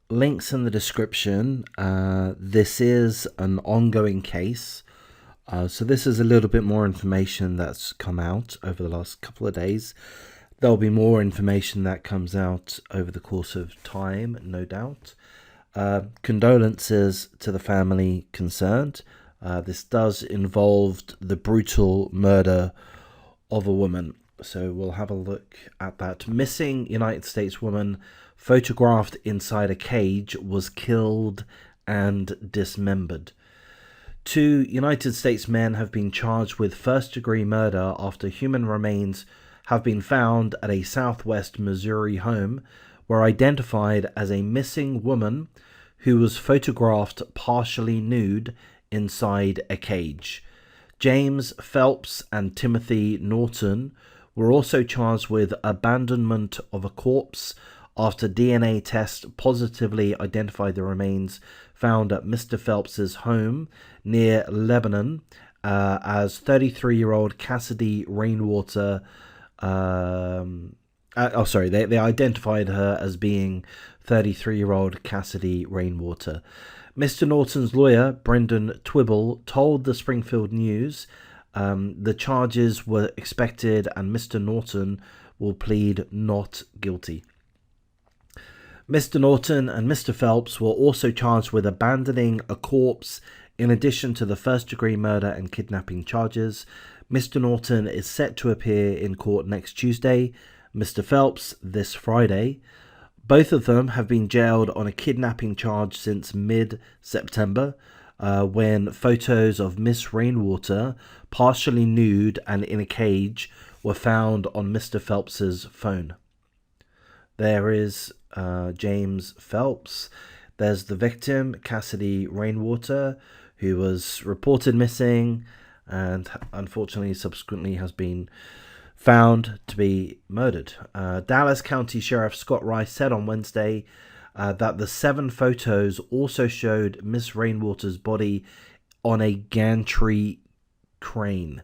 links in the description. This is an ongoing case. So this is a little bit more information that's come out over the last couple of days. There'll be more information that comes out over the course of time, no doubt. Condolences to the family concerned. This does involve the brutal murder of a woman. So we'll have a look at that. Missing United States woman photographed inside a cage was killed and dismembered. 2 United States men have been charged with first-degree murder after human remains have been found at a southwest Missouri home were identified as a missing woman who was photographed partially nude inside a cage. James Phelps and Timothy Norton were also charged with abandonment of a corpse after DNA tests positively identified the remains found at Mr. Phelps's home near Lebanon as 33-year-old Cassidy Rainwater. They identified her as being 33-year-old Cassidy Rainwater. Mr. Norton's lawyer, Brendan Twibble, told the Springfield News the charges were expected and Mr. Norton will plead not guilty. Mr. Norton and Mr. Phelps were also charged with abandoning a corpse in addition to the first-degree murder and kidnapping charges. Mr. Norton is set to appear in court next Tuesday, Mr. Phelps this Friday. Both of them have been jailed on a kidnapping charge since mid-September, when photos of Miss Rainwater, partially nude and in a cage, were found on Mr. Phelps's phone. There is James Phelps. There's the victim, Cassidy Rainwater, who was reported missing and unfortunately subsequently has been found to be murdered. Dallas County Sheriff Scott Rice said on Wednesday that the 7 photos also showed Miss Rainwater's body on a gantry crane,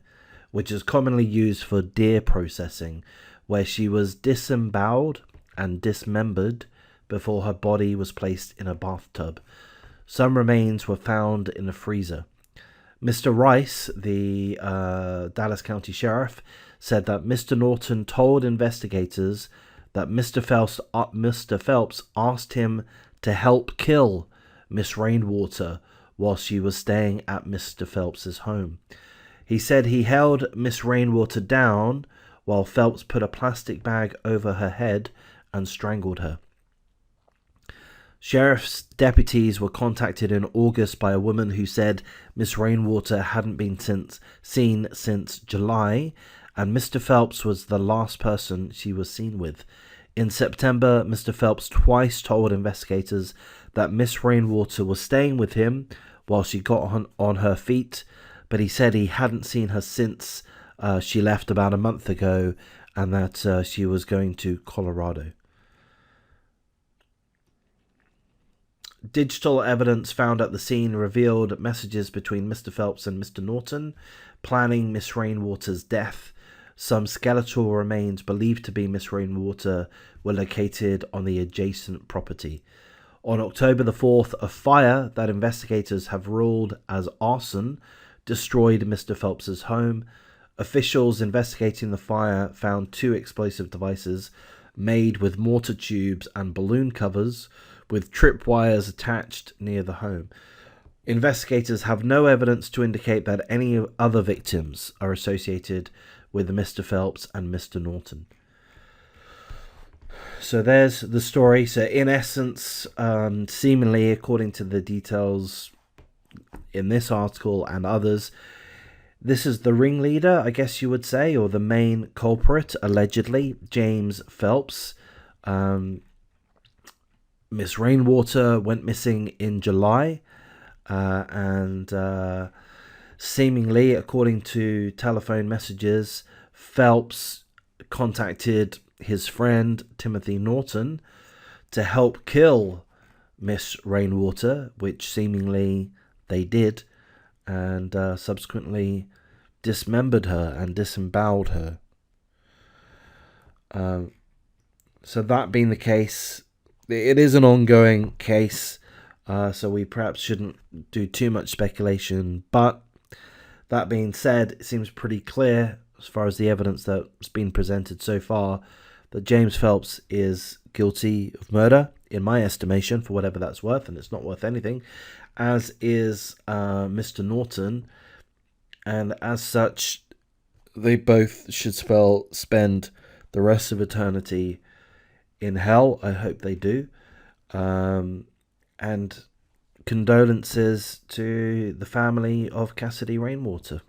which is commonly used for deer processing, where she was disemboweled and dismembered before her body was placed in a bathtub. Some remains were found in a freezer. Mr. Rice, the Dallas County Sheriff, said that Mr. Norton told investigators that Mr. Phelps asked him to help kill Miss Rainwater while she was staying at Mr. Phelps's home. He said he held Miss Rainwater down while Phelps put a plastic bag over her head and strangled her. Sheriff's deputies were contacted in August by a woman who said Miss Rainwater hadn't been seen since July, and Mr. Phelps was the last person she was seen with. In September, Mr. Phelps twice told investigators that Miss Rainwater was staying with him while she got on her feet, but he said he hadn't seen her since she left about a month ago and that she was going to Colorado. Digital evidence found at the scene revealed messages between Mr. Phelps and Mr. Norton planning Miss Rainwater's death. Some skeletal remains believed to be Miss Rainwater were located on the adjacent property. On October the 4th, a fire that investigators have ruled as arson destroyed Mr. Phelps's home. Officials investigating the fire found 2 explosive devices made with mortar tubes and balloon covers with tripwires attached near the home. Investigators have no evidence to indicate that any other victims are associated with Mr. Phelps and Mr. Norton. So there's the story. So in essence, seemingly according to the details in this article and others, this is the ringleader, I guess you would say, or the main culprit, allegedly, James Phelps. Miss Rainwater went missing in July, and seemingly, according to telephone messages, Phelps contacted his friend Timothy Norton to help kill Miss Rainwater, which seemingly they did, and subsequently dismembered her and disemboweled her. So that being the case, it is an ongoing case, so we perhaps shouldn't do too much speculation. But that being said, it seems pretty clear, as far as the evidence that's been presented so far, that James Phelps is guilty of murder, in my estimation, for whatever that's worth, and it's not worth anything, as is Mr. Norton, and as such, they both should spend the rest of eternity in hell. I hope they do. And condolences to the family of Cassidy Rainwater.